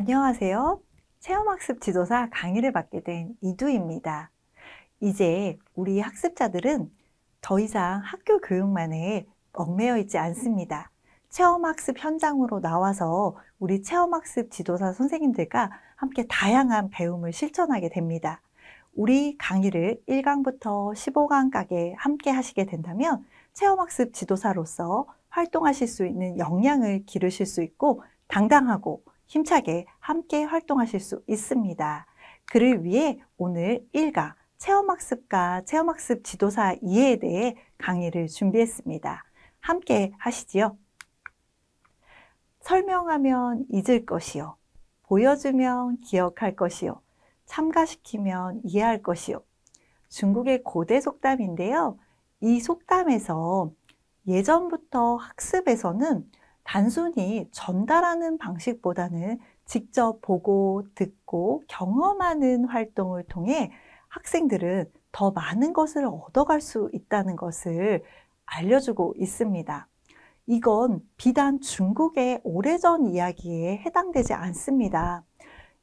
안녕하세요. 체험학습 지도사 강의를 맡게 된 이두입니다. 이제 우리 학습자들은 더 이상 학교 교육만에 얽매여 있지 않습니다. 체험학습 현장으로 나와서 우리 체험학습 지도사 선생님들과 함께 다양한 배움을 실천하게 됩니다. 우리 강의를 1강부터 15강까지 함께 하시게 된다면 체험학습 지도사로서 활동하실 수 있는 역량을 기르실 수 있고 당당하고 힘차게 함께 활동하실 수 있습니다. 그를 위해 오늘 1강 체험학습과 체험학습 지도사 이해에 대해 강의를 준비했습니다. 함께 하시지요. 설명하면 잊을 것이요. 보여주면 기억할 것이요. 참가시키면 이해할 것이요. 중국의 고대 속담인데요. 이 속담에서 예전부터 학습에서는 단순히 전달하는 방식보다는 직접 보고 듣고 경험하는 활동을 통해 학생들은 더 많은 것을 얻어갈 수 있다는 것을 알려주고 있습니다. 이건 비단 중국의 오래전 이야기에 해당되지 않습니다.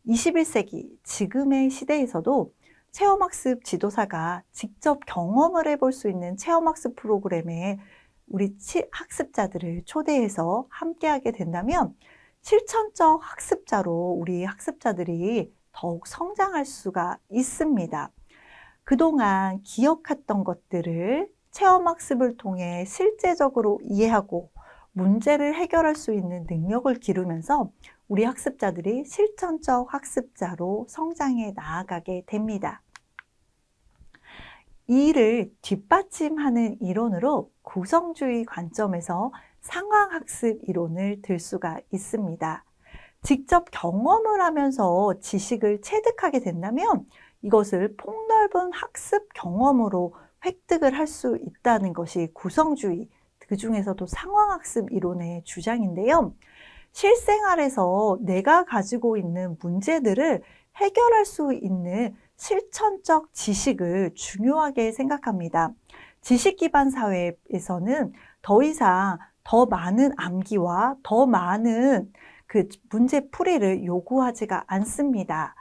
21세기 지금의 시대에서도 체험학습 지도사가 직접 경험을 해볼 수 있는 체험학습 프로그램에 우리 학습자들을 초대해서 함께하게 된다면 실천적 학습자로 우리 학습자들이 더욱 성장할 수가 있습니다. 그동안 기억했던 것들을 체험학습을 통해 실제적으로 이해하고 문제를 해결할 수 있는 능력을 기르면서 우리 학습자들이 실천적 학습자로 성장해 나아가게 됩니다. 이를 뒷받침하는 이론으로 구성주의 관점에서 상황학습 이론을 들 수가 있습니다. 직접 경험을 하면서 지식을 체득하게 된다면 이것을 폭넓은 학습 경험으로 획득을 할 수 있다는 것이 구성주의, 그 중에서도 상황학습 이론의 주장인데요. 실생활에서 내가 가지고 있는 문제들을 해결할 수 있는 실천적 지식을 중요하게 생각합니다. 지식 기반 사회에서는 더 이상 더 많은 암기와 더 많은 그 문제 풀이를 요구하지가 않습니다.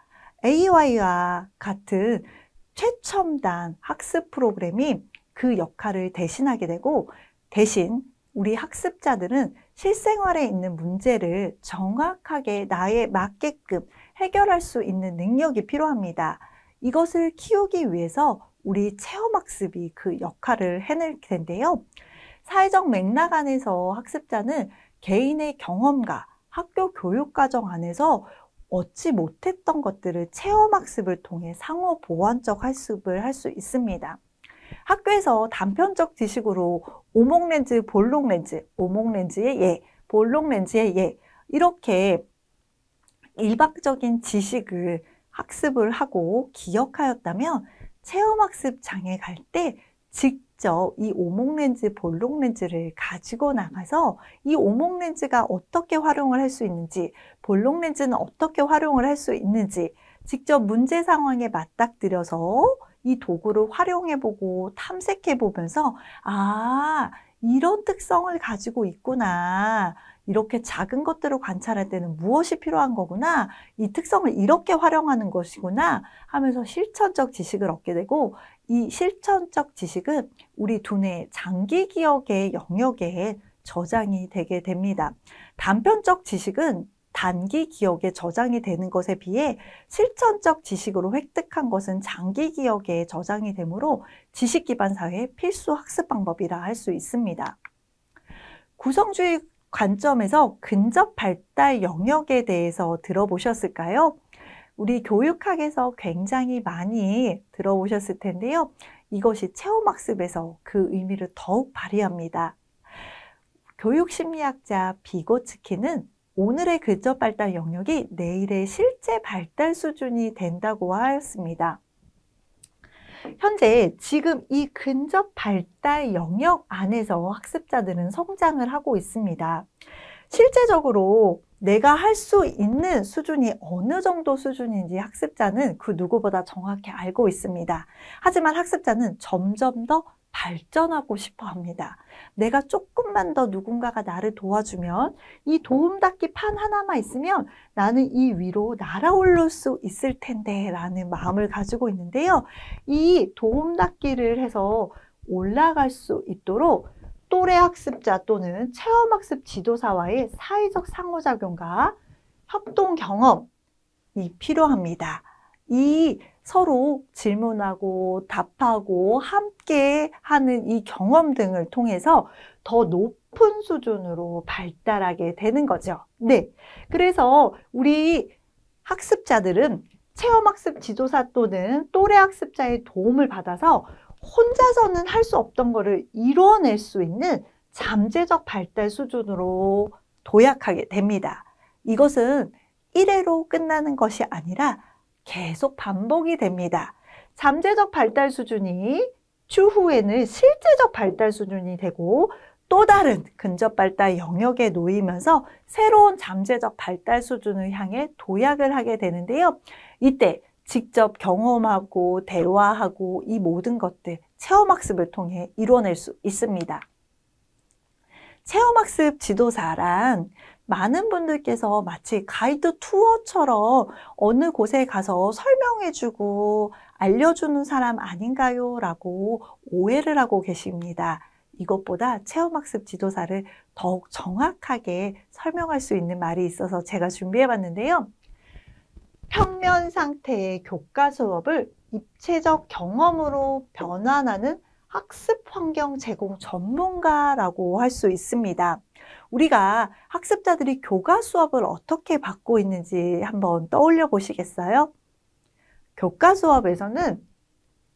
AI와 같은 최첨단 학습 프로그램이 그 역할을 대신하게 되고 대신 우리 학습자들은 실생활에 있는 문제를 정확하게 나에 맞게끔 해결할 수 있는 능력이 필요합니다. 이것을 키우기 위해서 우리 체험학습이 그 역할을 해낼 텐데요. 사회적 맥락 안에서 학습자는 개인의 경험과 학교 교육과정 안에서 얻지 못했던 것들을 체험학습을 통해 상호 보완적 학습을 할 수 있습니다. 학교에서 단편적 지식으로 오목렌즈, 볼록렌즈, 오목렌즈의 예, 볼록렌즈의 예 이렇게 일반적인 지식을 학습을 하고 기억하였다면 체험학습 장에 갈 때 직접 이 오목렌즈, 볼록렌즈를 가지고 나가서 이 오목렌즈가 어떻게 활용을 할 수 있는지, 볼록렌즈는 어떻게 활용을 할 수 있는지 직접 문제 상황에 맞닥뜨려서 이 도구를 활용해보고 탐색해보면서 아, 이런 특성을 가지고 있구나. 이렇게 작은 것들을 관찰할 때는 무엇이 필요한 거구나. 이 특성을 이렇게 활용하는 것이구나 하면서 실천적 지식을 얻게 되고 이 실천적 지식은 우리 두뇌 장기 기억의 영역에 저장이 되게 됩니다. 단편적 지식은 단기 기억에 저장이 되는 것에 비해 실천적 지식으로 획득한 것은 장기 기억에 저장이 되므로 지식 기반 사회의 필수 학습 방법이라 할 수 있습니다. 구성주의 관점에서 근접 발달 영역에 대해서 들어보셨을까요? 우리 교육학에서 굉장히 많이 들어보셨을 텐데요. 이것이 체험학습에서 그 의미를 더욱 발휘합니다. 교육심리학자 비고츠키는 오늘의 근접 발달 영역이 내일의 실제 발달 수준이 된다고 하였습니다. 현재 지금 이 근접 발달 영역 안에서 학습자들은 성장을 하고 있습니다. 실제적으로 내가 할 수 있는 수준이 어느 정도 수준인지 학습자는 그 누구보다 정확히 알고 있습니다. 하지만 학습자는 점점 더 발전하고 싶어 합니다. 내가 조금만 더 누군가가 나를 도와주면, 이 도움닫기 판 하나만 있으면 나는 이 위로 날아오를 수 있을 텐데 라는 마음을 가지고 있는데요. 이 도움닫기를 해서 올라갈 수 있도록 또래 학습자 또는 체험학습 지도사와의 사회적 상호작용과 협동 경험이 필요합니다. 이 서로 질문하고 답하고 함께 하는 이 경험 등을 통해서 더 높은 수준으로 발달하게 되는 거죠. 네. 그래서 우리 학습자들은 체험학습 지도사 또는 또래 학습자의 도움을 받아서 혼자서는 할 수 없던 거를 이뤄낼 수 있는 잠재적 발달 수준으로 도약하게 됩니다. 이것은 1회로 끝나는 것이 아니라 계속 반복이 됩니다. 잠재적 발달 수준이 추후에는 실제적 발달 수준이 되고 또 다른 근접 발달 영역에 놓이면서 새로운 잠재적 발달 수준을 향해 도약을 하게 되는데요. 이때 직접 경험하고 대화하고 이 모든 것들 체험학습을 통해 이뤄낼 수 있습니다. 체험학습 지도사란 많은 분들께서 마치 가이드 투어처럼 어느 곳에 가서 설명해주고 알려주는 사람 아닌가요? 라고 오해를 하고 계십니다. 이것보다 체험학습 지도사를 더욱 정확하게 설명할 수 있는 말이 있어서 제가 준비해봤는데요. 평면 상태의 교과 수업을 입체적 경험으로 변환하는 학습 환경 제공 전문가라고 할 수 있습니다. 우리가 학습자들이 교과 수업을 어떻게 받고 있는지 한번 떠올려 보시겠어요? 교과 수업에서는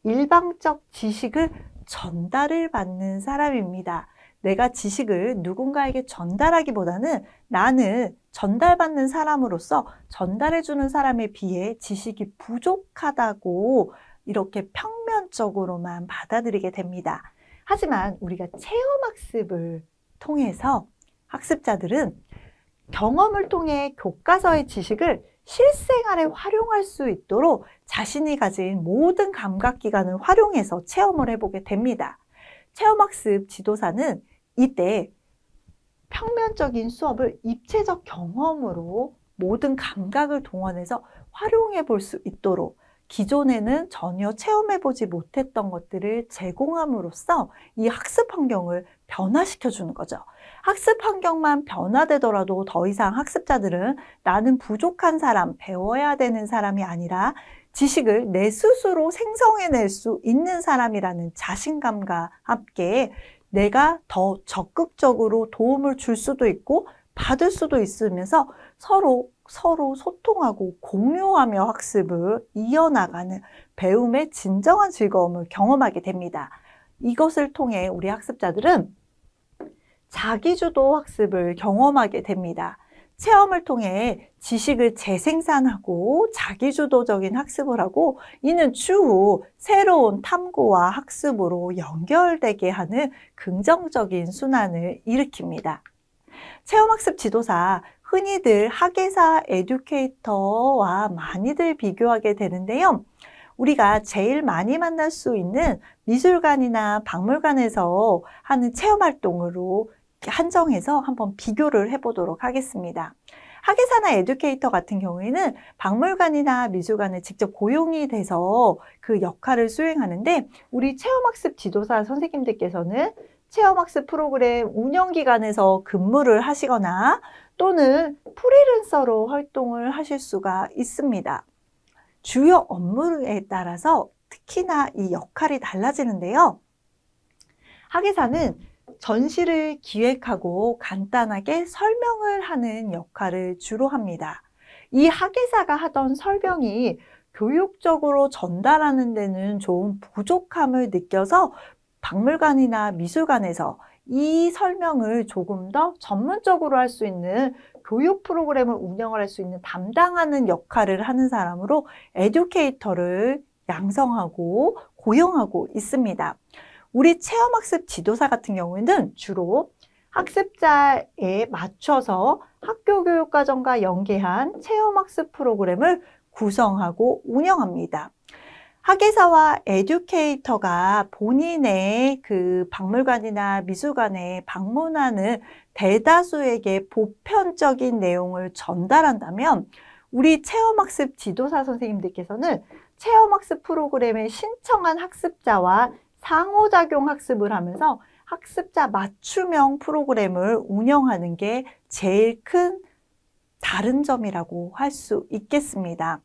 일방적 지식을 전달을 받는 사람입니다. 내가 지식을 누군가에게 전달하기보다는 나는 전달받는 사람으로서 전달해주는 사람에 비해 지식이 부족하다고 이렇게 평면적으로만 받아들이게 됩니다. 하지만 우리가 체험학습을 통해서 학습자들은 경험을 통해 교과서의 지식을 실생활에 활용할 수 있도록 자신이 가진 모든 감각기관을 활용해서 체험을 해보게 됩니다. 체험학습 지도사는 이때 평면적인 수업을 입체적 경험으로 모든 감각을 동원해서 활용해 볼 수 있도록 기존에는 전혀 체험해보지 못했던 것들을 제공함으로써 이 학습 환경을 변화시켜 주는 거죠. 학습 환경만 변화되더라도 더 이상 학습자들은 나는 부족한 사람, 배워야 되는 사람이 아니라 지식을 내 스스로 생성해낼 수 있는 사람이라는 자신감과 함께 내가 더 적극적으로 도움을 줄 수도 있고 받을 수도 있으면서 서로 소통하고 공유하며 학습을 이어나가는 배움의 진정한 즐거움을 경험하게 됩니다. 이것을 통해 우리 학습자들은 자기주도 학습을 경험하게 됩니다. 체험을 통해 지식을 재생산하고 자기주도적인 학습을 하고 이는 추후 새로운 탐구와 학습으로 연결되게 하는 긍정적인 순환을 일으킵니다. 체험학습 지도사, 흔히들 학예사 에듀케이터와 많이들 비교하게 되는데요. 우리가 제일 많이 만날 수 있는 미술관이나 박물관에서 하는 체험활동으로 한정해서 한번 비교를 해보도록 하겠습니다. 학예사나 에듀케이터 같은 경우에는 박물관이나 미술관에 직접 고용이 돼서 그 역할을 수행하는데 우리 체험학습 지도사 선생님들께서는 체험학습 프로그램 운영기관에서 근무를 하시거나 또는 프리랜서로 활동을 하실 수가 있습니다. 주요 업무에 따라서 특히나 이 역할이 달라지는데요. 학예사는 전시를 기획하고 간단하게 설명을 하는 역할을 주로 합니다. 이 학예사가 하던 설명이 교육적으로 전달하는 데는 좀 부족함을 느껴서 박물관이나 미술관에서 이 설명을 조금 더 전문적으로 할 수 있는 교육 프로그램을 운영을 할 수 있는 담당하는 역할을 하는 사람으로 에듀케이터를 양성하고 고용하고 있습니다. 우리 체험학습 지도사 같은 경우에는 주로 학습자에 맞춰서 학교 교육과정과 연계한 체험학습 프로그램을 구성하고 운영합니다. 학예사와 에듀케이터가 본인의 그 박물관이나 미술관에 방문하는 대다수에게 보편적인 내용을 전달한다면 우리 체험학습 지도사 선생님들께서는 체험학습 프로그램에 신청한 학습자와 상호작용 학습을 하면서 학습자 맞춤형 프로그램을 운영하는 게 제일 큰 다른 점이라고 할 수 있겠습니다.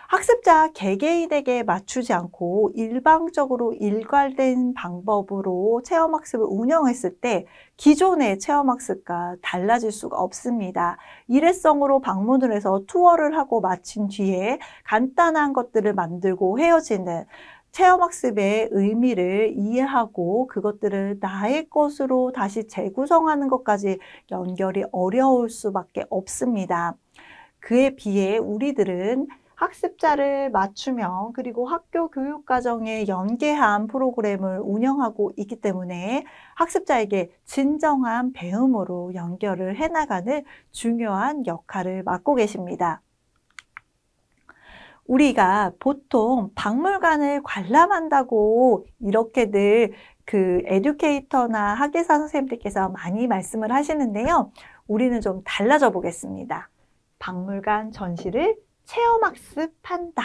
학습자 개개인에게 맞추지 않고 일방적으로 일괄된 방법으로 체험학습을 운영했을 때 기존의 체험학습과 달라질 수가 없습니다. 일회성으로 방문을 해서 투어를 하고 마친 뒤에 간단한 것들을 만들고 헤어지는 체험학습의 의미를 이해하고 그것들을 나의 것으로 다시 재구성하는 것까지 연결이 어려울 수밖에 없습니다. 그에 비해 우리들은 학습자를 맞춤형 그리고 학교 교육과정에 연계한 프로그램을 운영하고 있기 때문에 학습자에게 진정한 배움으로 연결을 해나가는 중요한 역할을 맡고 계십니다. 우리가 보통 박물관을 관람한다고 이렇게들 그 에듀케이터나 학예사 선생님들께서 많이 말씀을 하시는데요. 우리는 좀 달라져 보겠습니다. 박물관 전시를 체험학습한다.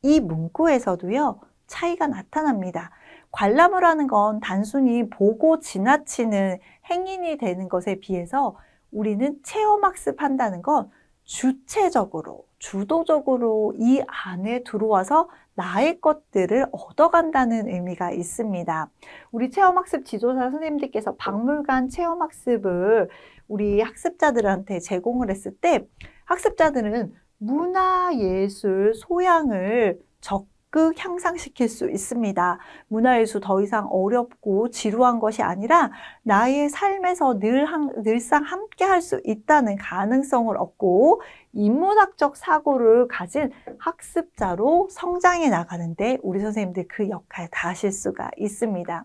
이 문구에서도요, 차이가 나타납니다. 관람을 하는 건 단순히 보고 지나치는 행인이 되는 것에 비해서 우리는 체험학습한다는 건 주체적으로, 주도적으로 이 안에 들어와서 나의 것들을 얻어간다는 의미가 있습니다. 우리 체험학습 지도사 선생님들께서 박물관 체험학습을 우리 학습자들한테 제공을 했을 때 학습자들은 문화예술 소양을 적극 향상시킬 수 있습니다. 문화예술 더 이상 어렵고 지루한 것이 아니라 나의 삶에서 늘상 함께 할 수 있다는 가능성을 얻고 인문학적 사고를 가진 학습자로 성장해 나가는데 우리 선생님들 그 역할 다 하실 수가 있습니다.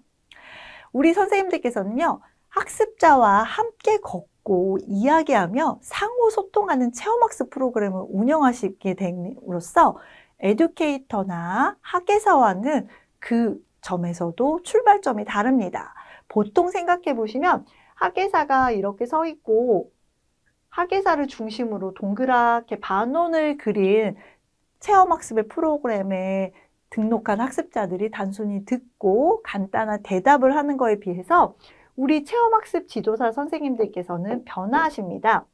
우리 선생님들께서는요, 학습자와 함께 걷고 이야기하며 상호 소통하는 체험학습 프로그램을 운영하시게 됨으로써 에듀케이터나 학예사와는 그 점에서도 출발점이 다릅니다. 보통 생각해 보시면 학예사가 이렇게 서 있고 학예사를 중심으로 동그랗게 반원을 그린 체험학습의 프로그램에 등록한 학습자들이 단순히 듣고 간단한 대답을 하는 거에 비해서 우리 체험학습 지도사 선생님들께서는 변화하십니다.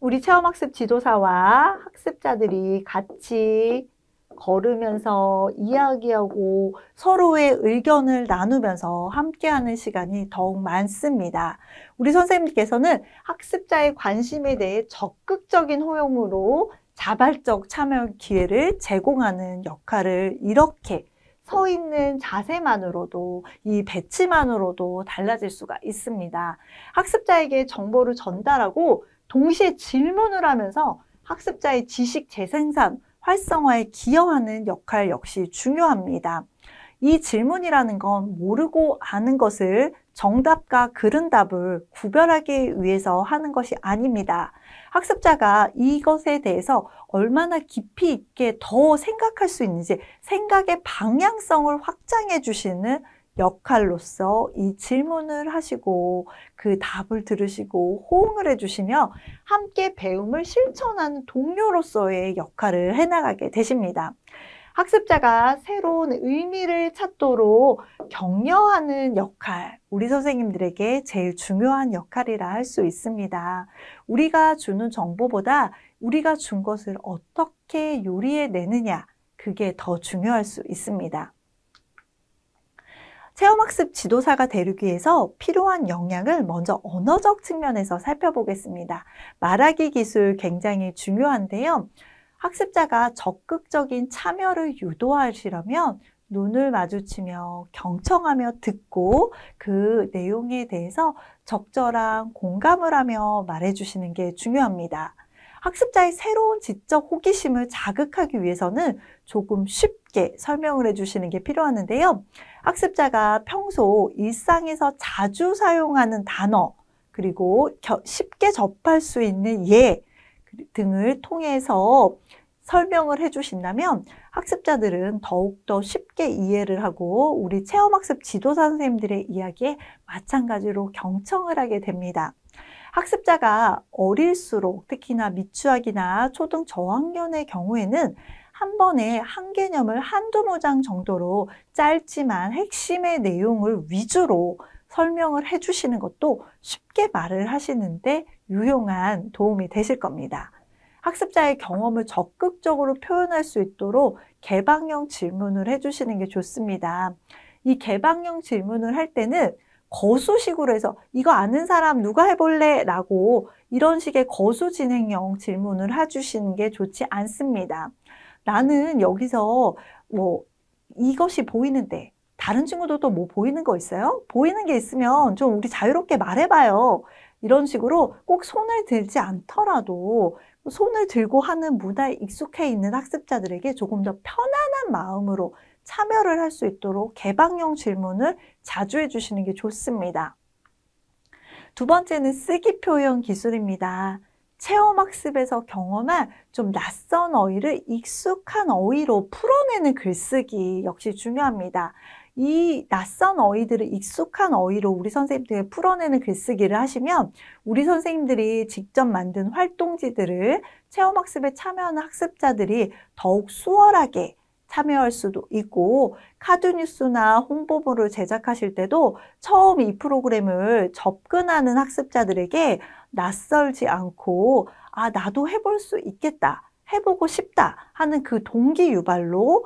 우리 체험학습 지도사와 학습자들이 같이 걸으면서 이야기하고 서로의 의견을 나누면서 함께하는 시간이 더욱 많습니다. 우리 선생님께서는 학습자의 관심에 대해 적극적인 호응으로 자발적 참여 기회를 제공하는 역할을 이렇게 서 있는 자세만으로도 이 배치만으로도 달라질 수가 있습니다. 학습자에게 정보를 전달하고 동시에 질문을 하면서 학습자의 지식 재생산, 활성화에 기여하는 역할 역시 중요합니다. 이 질문이라는 건 모르고 아는 것을 정답과 그른답을 구별하기 위해서 하는 것이 아닙니다. 학습자가 이것에 대해서 얼마나 깊이 있게 더 생각할 수 있는지 생각의 방향성을 확장해 주시는 역할로서 이 질문을 하시고 그 답을 들으시고 호응을 해주시며 함께 배움을 실천하는 동료로서의 역할을 해나가게 되십니다. 학습자가 새로운 의미를 찾도록 격려하는 역할, 우리 선생님들에게 제일 중요한 역할이라 할 수 있습니다. 우리가 주는 정보보다 우리가 준 것을 어떻게 요리해내느냐, 그게 더 중요할 수 있습니다. 체험학습 지도사가 되기 위해서 필요한 역량을 먼저 언어적 측면에서 살펴보겠습니다. 말하기 기술 굉장히 중요한데요. 학습자가 적극적인 참여를 유도하시려면 눈을 마주치며 경청하며 듣고 그 내용에 대해서 적절한 공감을 하며 말해주시는 게 중요합니다. 학습자의 새로운 지적 호기심을 자극하기 위해서는 조금 쉽게 설명을 해주시는 게 필요하는데요. 학습자가 평소 일상에서 자주 사용하는 단어, 그리고 쉽게 접할 수 있는 예 등을 통해서 설명을 해주신다면 학습자들은 더욱더 쉽게 이해를 하고 우리 체험학습 지도사 선생님들의 이야기에 마찬가지로 경청을 하게 됩니다. 학습자가 어릴수록 특히나 미취학이나 초등 저학년의 경우에는 한 번에 한 개념을 한두 문장 정도로 짧지만 핵심의 내용을 위주로 설명을 해주시는 것도 쉽게 말을 하시는데 유용한 도움이 되실 겁니다. 학습자의 경험을 적극적으로 표현할 수 있도록 개방형 질문을 해주시는 게 좋습니다. 이 개방형 질문을 할 때는 거수식으로 해서 이거 아는 사람 누가 해볼래? 라고 이런 식의 거수 진행형 질문을 해주시는 게 좋지 않습니다. 나는 여기서 이것이 보이는데 다른 친구들도 뭐 보이는 거 있어요? 보이는 게 있으면 좀 우리 자유롭게 말해봐요. 이런 식으로 꼭 손을 들지 않더라도 손을 들고 하는 문화에 익숙해 있는 학습자들에게 조금 더 편안한 마음으로 참여를 할 수 있도록 개방형 질문을 자주 해주시는 게 좋습니다. 두 번째는 쓰기 표현 기술입니다. 체험학습에서 경험한 좀 낯선 어휘를 익숙한 어휘로 풀어내는 글쓰기 역시 중요합니다. 이 낯선 어휘들을 익숙한 어휘로 우리 선생님들이 풀어내는 글쓰기를 하시면 우리 선생님들이 직접 만든 활동지들을 체험학습에 참여하는 학습자들이 더욱 수월하게 참여할 수도 있고 카드뉴스나 홍보물을 제작하실 때도 처음 이 프로그램을 접근하는 학습자들에게 낯설지 않고 나도 해볼 수 있겠다, 해보고 싶다 하는 그 동기 유발로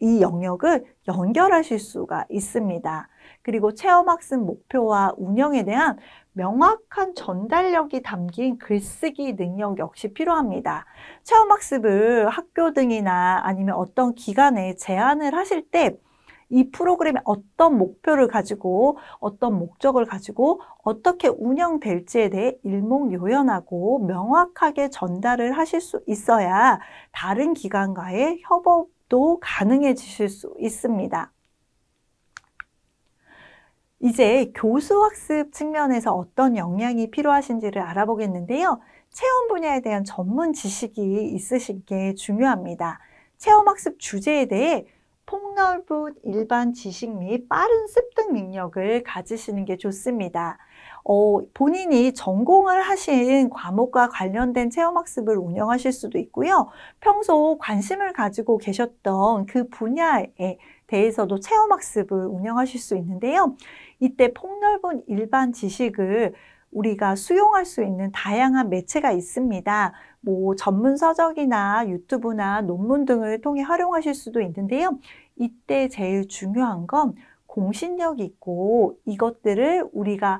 이 영역을 연결하실 수가 있습니다. 그리고 체험학습 목표와 운영에 대한 명확한 전달력이 담긴 글쓰기 능력 역시 필요합니다. 체험학습을 학교 등이나 아니면 어떤 기관에 제안을 하실 때 이 프로그램의 어떤 목표를 가지고 어떤 목적을 가지고 어떻게 운영될지에 대해 일목요연하고 명확하게 전달을 하실 수 있어야 다른 기관과의 협업도 가능해지실 수 있습니다. 이제 교수학습 측면에서 어떤 역량이 필요하신지를 알아보겠는데요. 체험 분야에 대한 전문 지식이 있으신 게 중요합니다. 체험학습 주제에 대해 폭넓은 일반 지식 및 빠른 습득 능력을 가지시는 게 좋습니다. 본인이 전공을 하신 과목과 관련된 체험학습을 운영하실 수도 있고요. 평소 관심을 가지고 계셨던 그 분야에 대해서도 체험학습을 운영하실 수 있는데요. 이때 폭넓은 일반 지식을 우리가 수용할 수 있는 다양한 매체가 있습니다. 전문 서적이나 유튜브나 논문 등을 통해 활용하실 수도 있는데요. 이때 제일 중요한 건 공신력이 있고 이것들을 우리가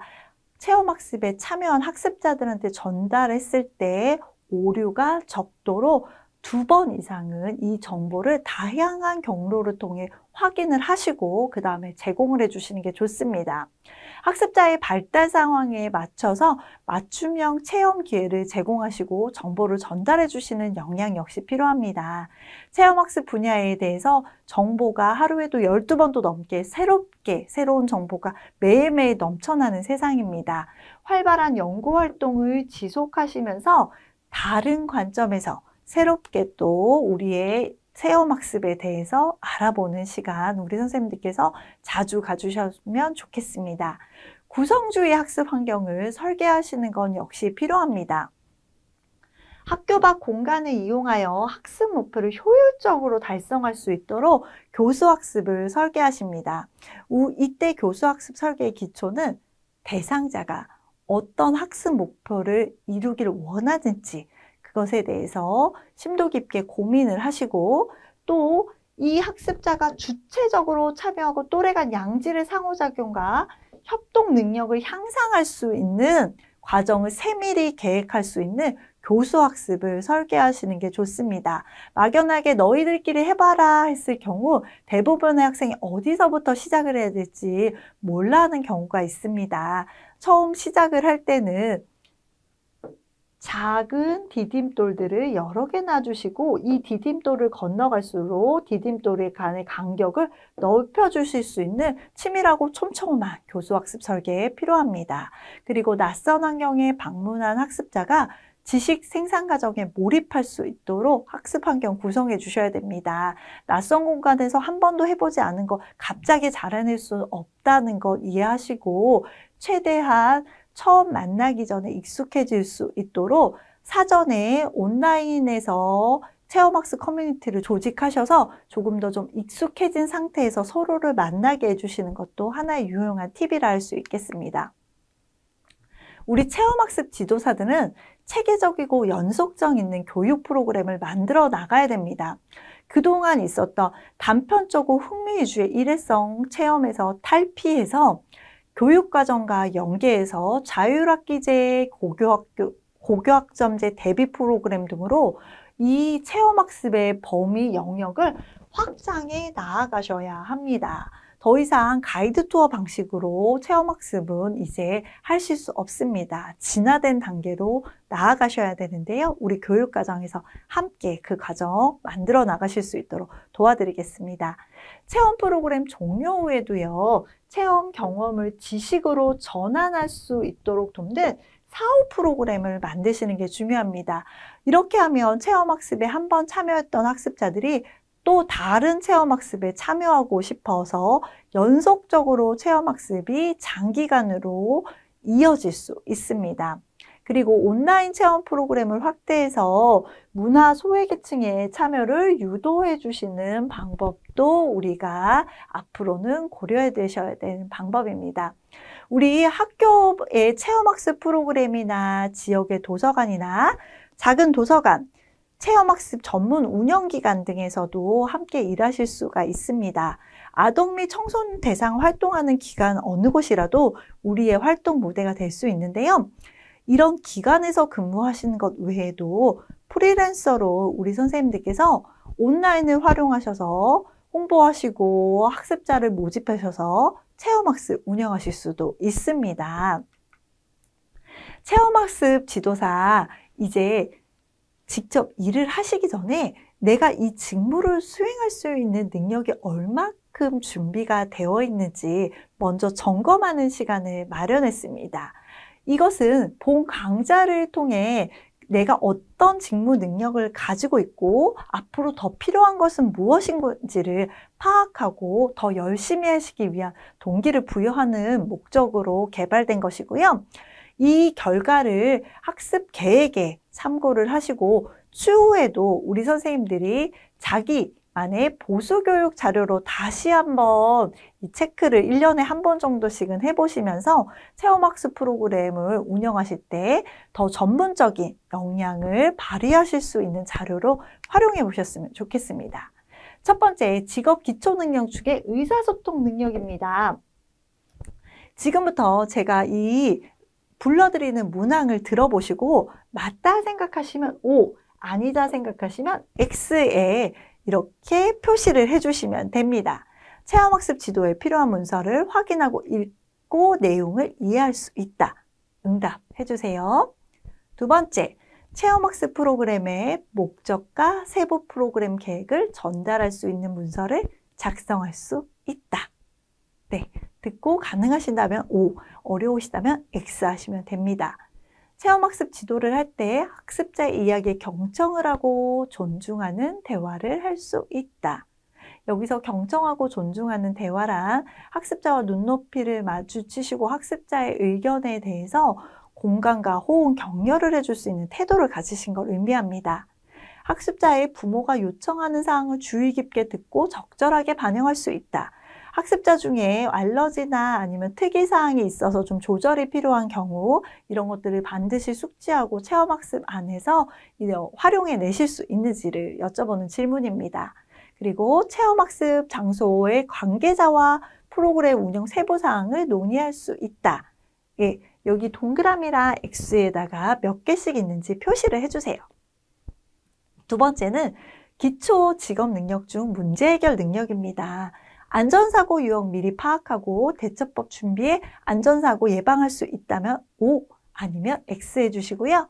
체험학습에 참여한 학습자들한테 전달했을 때 오류가 적도록 2번 이상은 이 정보를 다양한 경로를 통해 확인을 하시고 그 다음에 제공을 해주시는 게 좋습니다. 학습자의 발달 상황에 맞춰서 맞춤형 체험 기회를 제공하시고 정보를 전달해 주시는 역량 역시 필요합니다. 체험학습 분야에 대해서 정보가 하루에도 12번도 넘게 새로운 정보가 매일매일 넘쳐나는 세상입니다. 활발한 연구활동을 지속하시면서 다른 관점에서 새롭게 또 우리의 체험학습에 대해서 알아보는 시간 우리 선생님들께서 자주 가주셨으면 좋겠습니다. 구성주의 학습 환경을 설계하시는 건 역시 필요합니다. 학교 밖 공간을 이용하여 학습 목표를 효율적으로 달성할 수 있도록 교수학습을 설계하십니다. 이때 교수학습 설계의 기초는 대상자가 어떤 학습 목표를 이루기를 원하는지 그것에 대해서 심도 깊게 고민을 하시고 또 이 학습자가 주체적으로 참여하고 또래 간 양질의 상호작용과 협동 능력을 향상할 수 있는 과정을 세밀히 계획할 수 있는 교수학습을 설계하시는 게 좋습니다. 막연하게 너희들끼리 해봐라 했을 경우 대부분의 학생이 어디서부터 시작을 해야 될지 몰라 하는 경우가 있습니다. 처음 시작을 할 때는 작은 디딤돌들을 여러 개 놔주시고 이 디딤돌을 건너갈수록 디딤돌의 간의 간격을 넓혀주실 수 있는 치밀하고 촘촘한 교수학습 설계에 필요합니다. 그리고 낯선 환경에 방문한 학습자가 지식 생산 과정에 몰입할 수 있도록 학습 환경 구성해 주셔야 됩니다. 낯선 공간에서 한 번도 해보지 않은 거 갑자기 잘해낼 수 없다는 것 이해하시고 최대한 처음 만나기 전에 익숙해질 수 있도록 사전에 온라인에서 체험학습 커뮤니티를 조직하셔서 조금 더 좀 익숙해진 상태에서 서로를 만나게 해주시는 것도 하나의 유용한 팁이라 할 수 있겠습니다. 우리 체험학습 지도사들은 체계적이고 연속성 있는 교육 프로그램을 만들어 나가야 됩니다. 그동안 있었던 단편적으고 흥미 위주의 일회성 체험에서 탈피해서 교육과정과 연계해서 자율학기제, 고교학점제 대비 프로그램 등으로 이 체험학습의 범위 영역을 확장해 나아가셔야 합니다. 더 이상 가이드 투어 방식으로 체험학습은 이제 하실 수 없습니다. 진화된 단계로 나아가셔야 되는데요. 우리 교육과정에서 함께 그 과정 만들어 나가실 수 있도록 도와드리겠습니다. 체험 프로그램 종료 후에도요. 체험 경험을 지식으로 전환할 수 있도록 돕는 사후 프로그램을 만드시는 게 중요합니다. 이렇게 하면 체험학습에 한번 참여했던 학습자들이 또 다른 체험학습에 참여하고 싶어서 연속적으로 체험학습이 장기간으로 이어질 수 있습니다. 그리고 온라인 체험 프로그램을 확대해서 문화 소외계층의 참여를 유도해 주시는 방법도 우리가 앞으로는 고려해 두셔야 되는 방법입니다. 우리 학교의 체험학습 프로그램이나 지역의 도서관이나 작은 도서관, 체험학습 전문 운영기관 등에서도 함께 일하실 수가 있습니다. 아동 및 청소년 대상 활동하는 기관 어느 곳이라도 우리의 활동 무대가 될 수 있는데요. 이런 기관에서 근무하시는 것 외에도 프리랜서로 우리 선생님들께서 온라인을 활용하셔서 홍보하시고 학습자를 모집하셔서 체험학습 운영하실 수도 있습니다. 체험학습 지도사 이제 직접 일을 하시기 전에 내가 이 직무를 수행할 수 있는 능력이 얼마큼 준비가 되어 있는지 먼저 점검하는 시간을 마련했습니다. 이것은 본 강좌를 통해 내가 어떤 직무 능력을 가지고 있고 앞으로 더 필요한 것은 무엇인지를 파악하고 더 열심히 하시기 위한 동기를 부여하는 목적으로 개발된 것이고요. 이 결과를 학습 계획에 참고를 하시고 추후에도 우리 선생님들이 자기만의 보수교육 자료로 다시 한번 이 체크를 1년에 한 번 정도씩은 해보시면서 체험학습 프로그램을 운영하실 때 더 전문적인 역량을 발휘하실 수 있는 자료로 활용해 보셨으면 좋겠습니다. 첫 번째, 직업 기초 능력 중에 의사소통 능력입니다. 지금부터 제가 이 불러드리는 문항을 들어보시고 맞다 생각하시면 O, 아니다 생각하시면 X에 이렇게 표시를 해주시면 됩니다. 체험학습 지도에 필요한 문서를 확인하고 읽고 내용을 이해할 수 있다. 응답해 주세요. 두 번째, 체험학습 프로그램의 목적과 세부 프로그램 계획을 전달할 수 있는 문서를 작성할 수 있다. 네, 듣고 가능하신다면 O, 어려우시다면 X 하시면 됩니다. 체험학습 지도를 할 때 학습자의 이야기에 경청을 하고 존중하는 대화를 할 수 있다. 여기서 경청하고 존중하는 대화란 학습자와 눈높이를 마주치시고 학습자의 의견에 대해서 공감과 호응, 격려를 해줄 수 있는 태도를 가지신 걸 의미합니다. 학습자의 부모가 요청하는 사항을 주의 깊게 듣고 적절하게 반영할 수 있다. 학습자 중에 알러지나 아니면 특이사항이 있어서 좀 조절이 필요한 경우 이런 것들을 반드시 숙지하고 체험학습 안에서 활용해 내실 수 있는지를 여쭤보는 질문입니다. 그리고 체험학습 장소의 관계자와 프로그램 운영 세부사항을 논의할 수 있다. 예, 여기 동그라미랑 X에다가 몇 개씩 있는지 표시를 해주세요. 두 번째는 기초 직업 능력 중 문제 해결 능력입니다. 안전사고 유형 미리 파악하고 대처법 준비해 안전사고 예방할 수 있다면 O, 아니면 X 해주시고요.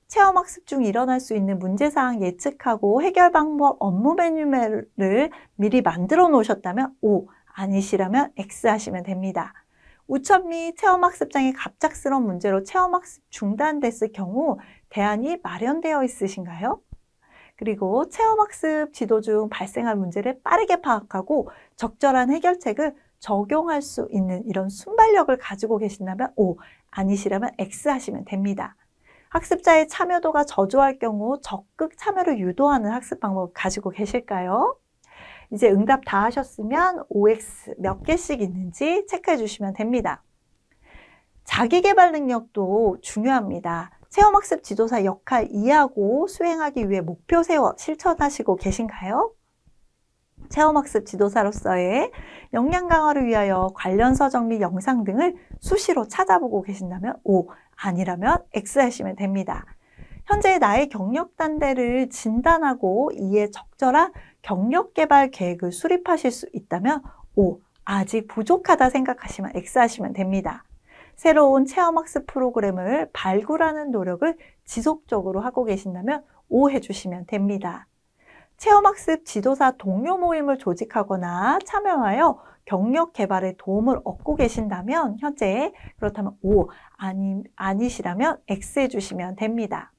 체험학습 중 일어날 수 있는 문제사항 예측하고 해결 방법 업무 매뉴얼을 미리 만들어 놓으셨다면 O, 아니시라면 X 하시면 됩니다. 우천 및 체험학습장의 갑작스러운 문제로 체험학습 중단됐을 경우 대안이 마련되어 있으신가요? 그리고 체험학습 지도 중 발생할 문제를 빠르게 파악하고 적절한 해결책을 적용할 수 있는 이런 순발력을 가지고 계신다면 O, 아니시라면 X 하시면 됩니다. 학습자의 참여도가 저조할 경우 적극 참여를 유도하는 학습 방법을 가지고 계실까요? 이제 응답 다 하셨으면 OX 몇 개씩 있는지 체크해 주시면 됩니다. 자기계발 능력도 중요합니다. 체험학습 지도사 역할 이해하고 수행하기 위해 목표 세워 실천하시고 계신가요? 체험학습 지도사로서의 역량 강화를 위하여 관련 서적 및 영상 등을 수시로 찾아보고 계신다면 O, 아니라면 X 하시면 됩니다. 현재 나의 경력 단대를 진단하고 이에 적절한 경력 개발 계획을 수립하실 수 있다면 O, 아직 부족하다 생각하시면 X 하시면 됩니다. 새로운 체험학습 프로그램을 발굴하는 노력을 지속적으로 하고 계신다면 O 해주시면 됩니다. 체험학습 지도사 동료 모임을 조직하거나 참여하여 경력 개발에 도움을 얻고 계신다면 현재 그렇다면 O, 아니시라면 X 해주시면 됩니다.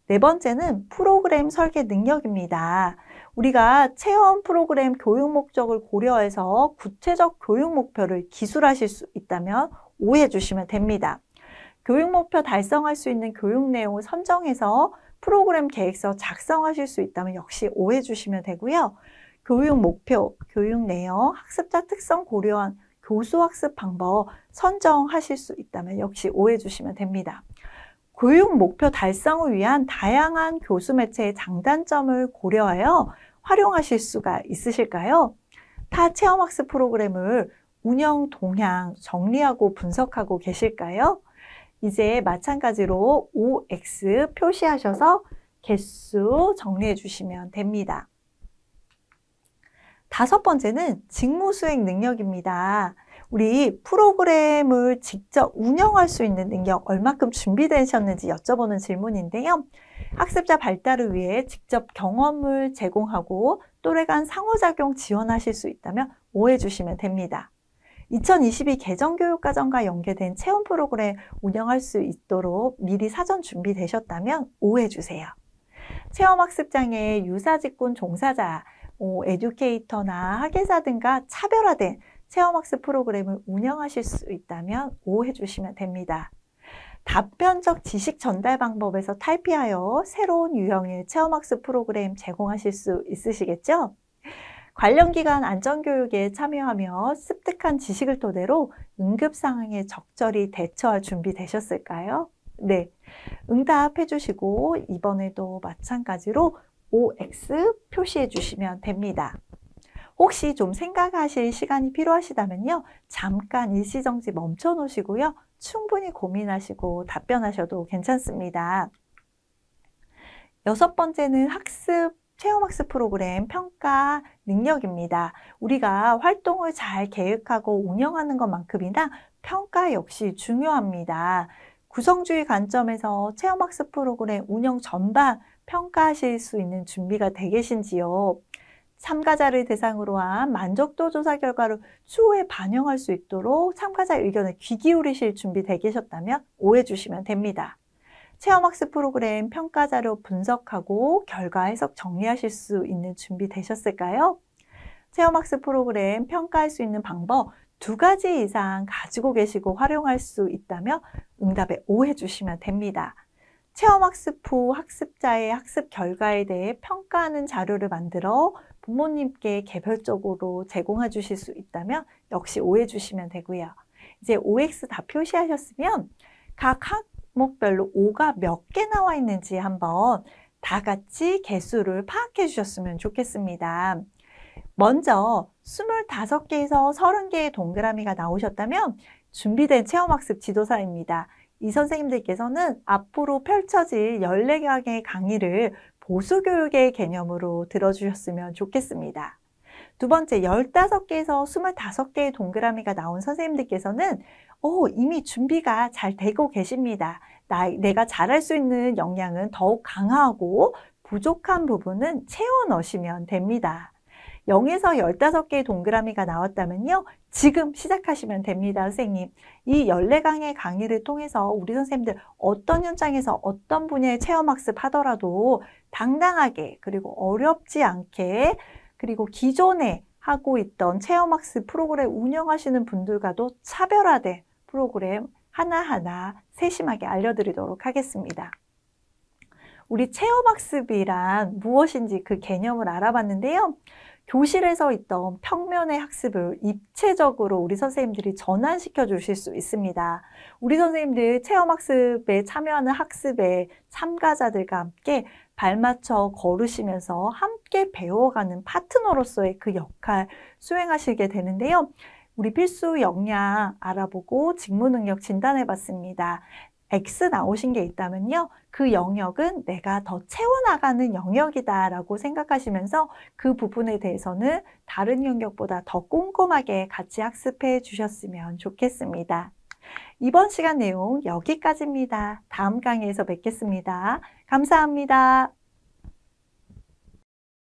네 번째는 프로그램 설계 능력입니다. 우리가 체험 프로그램 교육 목적을 고려해서 구체적 교육 목표를 기술하실 수 있다면 O 해주시면 됩니다. 교육 목표 달성할 수 있는 교육 내용을 선정해서 프로그램 계획서 작성하실 수 있다면 역시 O 해주시면 되고요. 교육 목표, 교육 내용, 학습자 특성 고려한 교수 학습 방법 선정하실 수 있다면 역시 O 해주시면 됩니다. 교육 목표 달성을 위한 다양한 교수 매체의 장단점을 고려하여 활용하실 수가 있으실까요? 타 체험학습 프로그램을 운영 동향 정리하고 분석하고 계실까요? 이제 마찬가지로 OX 표시하셔서 개수 정리해 주시면 됩니다. 다섯 번째는 직무 수행 능력입니다. 우리 프로그램을 직접 운영할 수 있는 능력 얼마큼 준비되셨는지 여쭤보는 질문인데요. 학습자 발달을 위해 직접 경험을 제공하고 또래 간 상호작용 지원하실 수 있다면 O 해주시면 됩니다. 2022 개정교육과정과 연계된 체험 프로그램 운영할 수 있도록 미리 사전 준비되셨다면 O 해주세요. 체험학습장의 유사직군 종사자, 에듀케이터나 학예사 등과 차별화된 체험학습 프로그램을 운영하실 수 있다면 O 해주시면 됩니다. 답변적 지식 전달 방법에서 탈피하여 새로운 유형의 체험학습 프로그램 제공하실 수 있으시겠죠? 관련 기관 안전교육에 참여하며 습득한 지식을 토대로 응급 상황에 적절히 대처할 준비 되셨을까요? 네, 응답해 주시고 이번에도 마찬가지로 OX 표시해 주시면 됩니다. 혹시 좀 생각하실 시간이 필요하시다면요. 잠깐 일시정지 멈춰 놓으시고요. 충분히 고민하시고 답변하셔도 괜찮습니다. 여섯 번째는 체험학습 프로그램 평가 능력입니다. 우리가 활동을 잘 계획하고 운영하는 것만큼이나 평가 역시 중요합니다. 구성주의 관점에서 체험학습 프로그램 운영 전반 평가하실 수 있는 준비가 되 계신지요? 참가자를 대상으로 한 만족도 조사 결과를 추후에 반영할 수 있도록 참가자 의견에 귀 기울이실 준비 되 계셨다면 O 해주시면 됩니다. 체험학습 프로그램 평가 자료 분석하고 결과 해석 정리하실 수 있는 준비 되셨을까요? 체험학습 프로그램 평가할 수 있는 방법 2가지 이상 가지고 계시고 활용할 수 있다면 응답에 O 해주시면 됩니다. 체험학습 후 학습자의 학습 결과에 대해 평가하는 자료를 만들어 부모님께 개별적으로 제공해 주실 수 있다면 역시 O 해주시면 되고요. 이제 OX 다 표시하셨으면 각 항목별로 O가 몇 개 나와 있는지 한번 다 같이 개수를 파악해 주셨으면 좋겠습니다. 먼저 25개에서 30개의 동그라미가 나오셨다면 준비된 체험학습 지도사입니다. 이 선생님들께서는 앞으로 펼쳐질 14강의 강의를 보수교육의 개념으로 들어주셨으면 좋겠습니다. 두 번째, 15개에서 25개의 동그라미가 나온 선생님들께서는 이미 준비가 잘 되고 계십니다. 내가 잘할 수 있는 역량은 더욱 강화하고 부족한 부분은 채워 넣으시면 됩니다. 0에서 15개의 동그라미가 나왔다면요. 지금 시작하시면 됩니다, 선생님. 이 14강의 강의를 통해서 우리 선생님들 어떤 현장에서 어떤 분야의 체험학습 하더라도 당당하게 그리고 어렵지 않게 그리고 기존에 하고 있던 체험학습 프로그램 운영하시는 분들과도 차별화된 프로그램 하나하나 세심하게 알려드리도록 하겠습니다. 우리 체험학습이란 무엇인지 그 개념을 알아봤는데요. 교실에서 있던 평면의 학습을 입체적으로 우리 선생님들이 전환시켜 주실 수 있습니다. 우리 선생님들 체험학습에 참여하는 학습의 참가자들과 함께 발맞춰 걸으시면서 함께 배워가는 파트너로서의 그 역할 수행하시게 되는데요. 우리 필수 역량 알아보고 직무 능력 진단해 봤습니다. X 나오신 게 있다면요. 그 영역은 내가 더 채워나가는 영역이다 라고 생각하시면서 그 부분에 대해서는 다른 영역보다 더 꼼꼼하게 같이 학습해 주셨으면 좋겠습니다. 이번 시간 내용 여기까지입니다. 다음 강의에서 뵙겠습니다. 감사합니다.